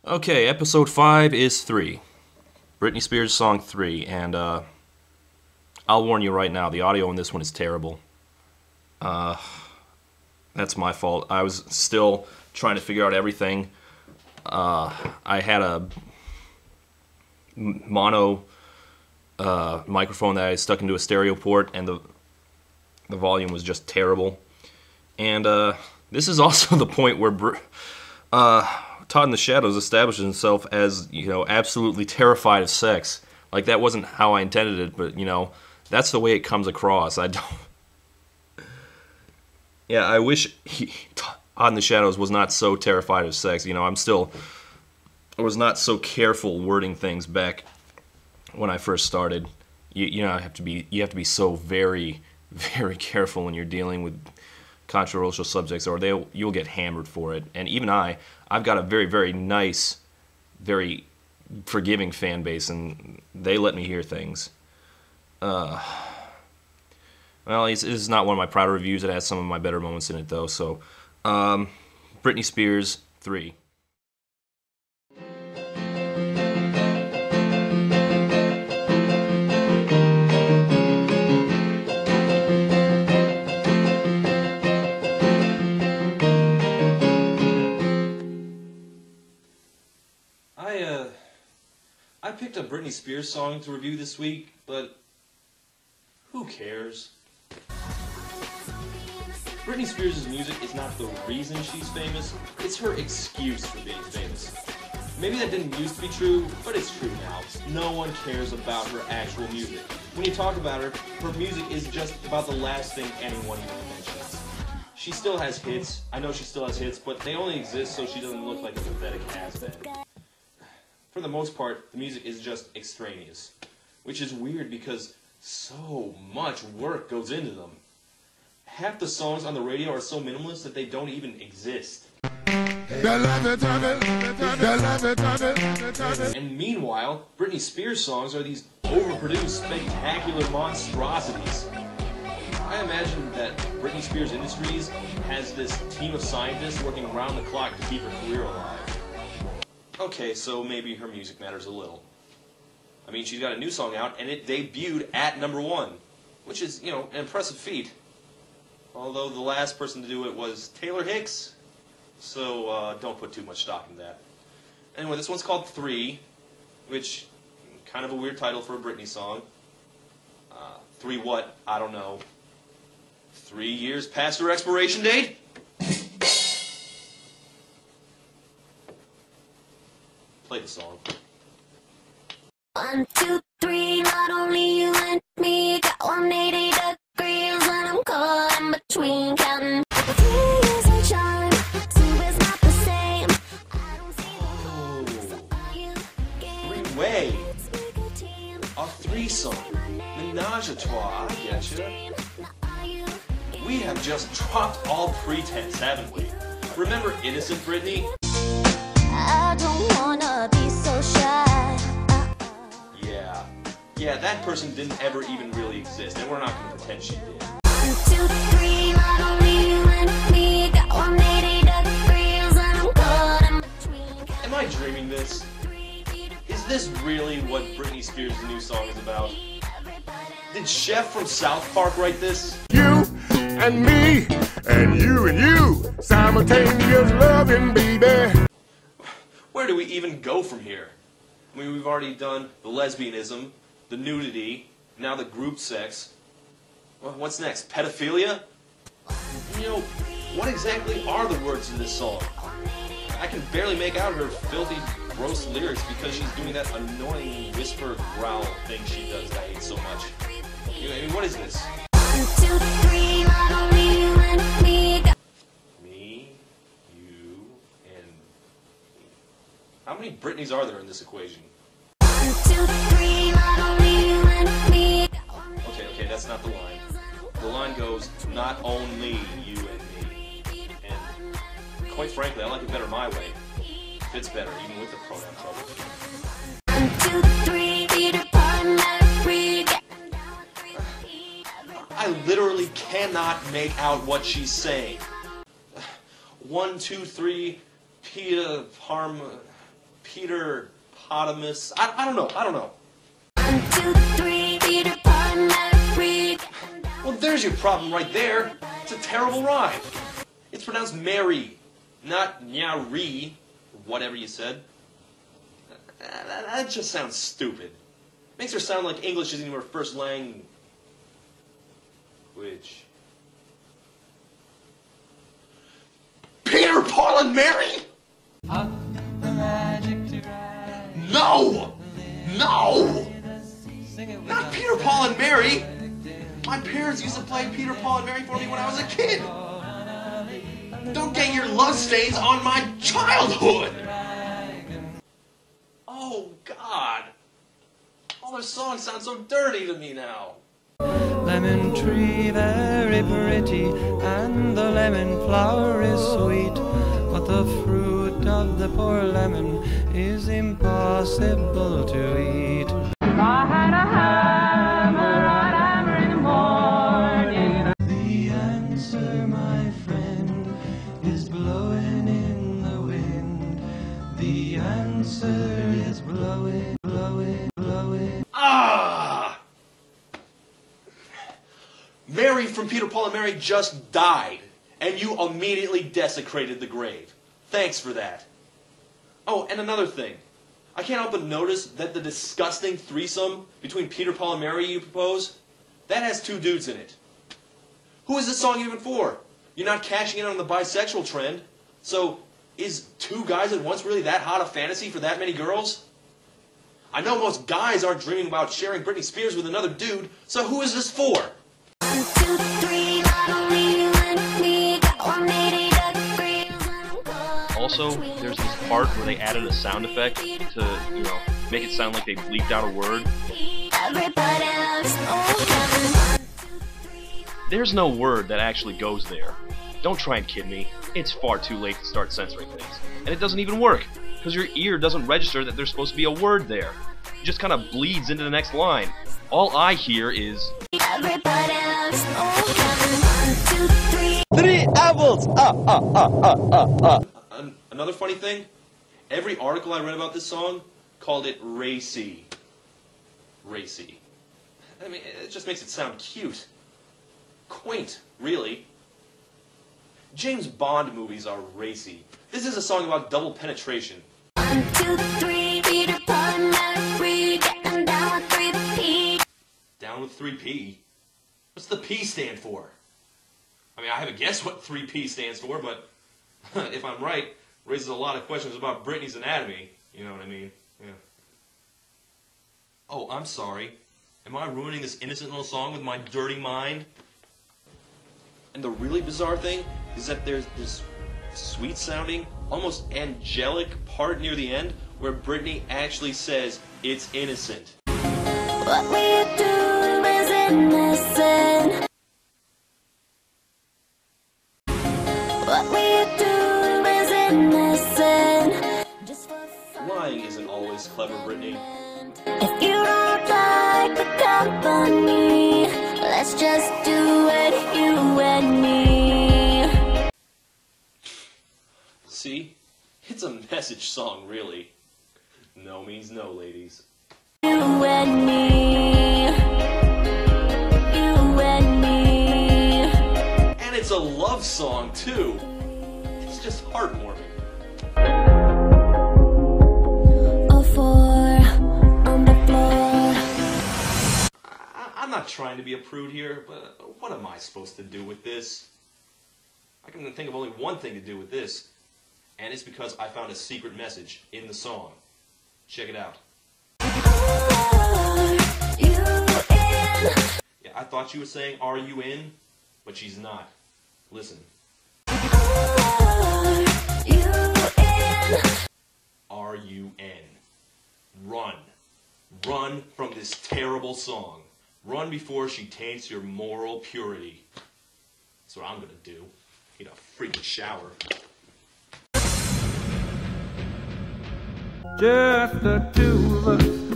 Okay, episode 5 is 3. Britney Spears song 3, and I'll warn you right now, the audio on this one is terrible. That's my fault. I was still trying to figure out everything. I had a mono microphone that I stuck into a stereo port, and the volume was just terrible. And this is also the point where Todd in the Shadows establishes himself as, absolutely terrified of sex. Like, that wasn't how I intended it, but, that's the way it comes across. I don't... Yeah, I wish Todd in the Shadows was not so terrified of sex. I was not so careful wording things back when I first started. You have to be so very, very careful when you're dealing with controversial subjects, or you'll get hammered for it. And even I've got a very, very nice, very forgiving fan base, and they let me hear things. Well, this is not one of my prouder reviews. It has some of my better moments in it, though. So, Britney Spears 3. I picked a Britney Spears song to review this week, but who cares? Britney Spears' music is not the reason she's famous, it's her excuse for being famous. Maybe that didn't used to be true, but it's true now. No one cares about her actual music. When you talk about her, her music is just about the last thing anyone even mentions. She still has hits, I know she still has hits, but they only exist so she doesn't look like a pathetic has-been. For the most part, the music is just extraneous, which is weird because so much work goes into them. Half the songs on the radio are so minimalist that they don't even exist. And meanwhile, Britney Spears songs are these overproduced, spectacular monstrosities. I imagine that Britney Spears Industries has this team of scientists working around the clock to keep her career alive. Okay, so maybe her music matters a little. I mean, she's got a new song out, and it debuted at #1, which is, an impressive feat. Although the last person to do it was Taylor Hicks, so don't put too much stock in that. Anyway, this one's called 3, which, kind of a weird title for a Britney song. 3 what? I don't know. 3 years past her expiration date? Play the song. 1, 2, 3, not only you and me, got 180 degrees when I'm caught in between, counting 3 years and shine, 2 is not the same. I don't see the Way. A 3 song. Menage a trois, I getcha. We have just dropped all pretense, haven't we? Remember Innocent Britney? I don't wanna be so shy. Yeah, that person didn't ever even really exist, and we're not going to pretend she did. 1, 2, 3, not only you and me, got 180 degrees when I'm caught in between. Am I dreaming this? Is this really what Britney Spears' new song is about? Did Chef from South Park write this? You and me, and you, simultaneous loving, baby. Where do we even go from here? I mean, we've already done the lesbianism, the nudity, now the group sex. Well, what's next? Pedophilia? What exactly are the words of this song? I can barely make out her filthy, gross lyrics because she's doing that annoying whisper growl thing she does that I hate so much. I mean, what is this? 1, 2, 3, not only you and me. Me, you, and me. How many Britneys are there in this equation? 1, 2, 3, not only you and me. Okay, that's not the line. The line goes, not only you and me. And quite frankly, I like it better my way. Fits better, even with the pronoun trouble. 1, 2, 3, Peter Pan, Mary. I literally cannot make out what she's saying. 1, 2, 3, Peter Potamus. I don't know. 1, 2, 3, Peter Pan, Mary. Well, there's your problem right there. It's a terrible rhyme. It's pronounced Mary, not Nyari, or whatever you said. That just sounds stupid. Makes her sound like English isn't even her first language. Peter, Paul, and Mary? No! No! Not Peter, Paul, and Mary! My parents used to play Peter, Paul, and Mary for me when I was a kid! Don't get your love stains on my childhood! Oh, God! All their songs sound so dirty to me now. Lemon tree very pretty, and the lemon flower is sweet, but the fruit of the poor lemon is impossible to eat. I had a hammer in the morning. The answer, my friend, is blowing in the wind. The answer is blowing, blowing, blowing. Ah! Mary from Peter, Paul, and Mary just died, and you immediately desecrated the grave. Thanks for that. Oh, and another thing. I can't help but notice that the disgusting threesome between Peter, Paul, and Mary you propose, that has 2 dudes in it. Who is this song even for? You're not cashing in on the bisexual trend, so is 2 guys at once really that hot a fantasy for that many girls? I know most guys aren't dreaming about sharing Britney Spears with another dude, so who is this for? 1, 2, 3, not only you and me, got 180 degrees and I'm caught. Also, there's this part where they added a sound effect to, make it sound like they bleeped out a word. Everybody loves Kevin. 1, 2, 3, There's no word that actually goes there. Don't try and kid me. It's far too late to start censoring things. And it doesn't even work, because your ear doesn't register that there's supposed to be a word there. It just kind of bleeds into the next line. All I hear is... everybody loves Kevin. 1, 2, 3. 3 apples! Another funny thing, every article I read about this song called it racy. Racy. I mean, it just makes it sound cute. Quaint, really. James Bond movies are racy. This is a song about double penetration. 1, 2, 3, Peter Pan, Mary, getting down with 3P. Down with 3P? What's the P stand for? I mean, I have a guess what 3P stands for, but if I'm right, raises a lot of questions about Britney's anatomy. You know what I mean? Yeah. Oh, I'm sorry. Am I ruining this innocent little song with my dirty mind? And the really bizarre thing is that there's this sweet-sounding, almost angelic part near the end where Britney actually says it's innocent. What we do is innocent. What we do is innocent. Just for fun. Lying isn't always clever, Britney. If you don't like the company, let's just do it, you and me. See? It's a message song, really. No means no, ladies. You and me. You and me. And it's a love song, too. It's just heartwarming. A 4 on the floor. I'm not trying to be a prude here, but what am I supposed to do with this? I can think of only one thing to do with this, and it's because I found a secret message in the song. Check it out. Are you in? Yeah, I thought she was saying, "Are you in?" But she's not. Listen. Are you in? Are you in? Run. Run from this terrible song. Run before she taints your moral purity. That's what I'm gonna do. Need a freaking shower. Just the 2 of us.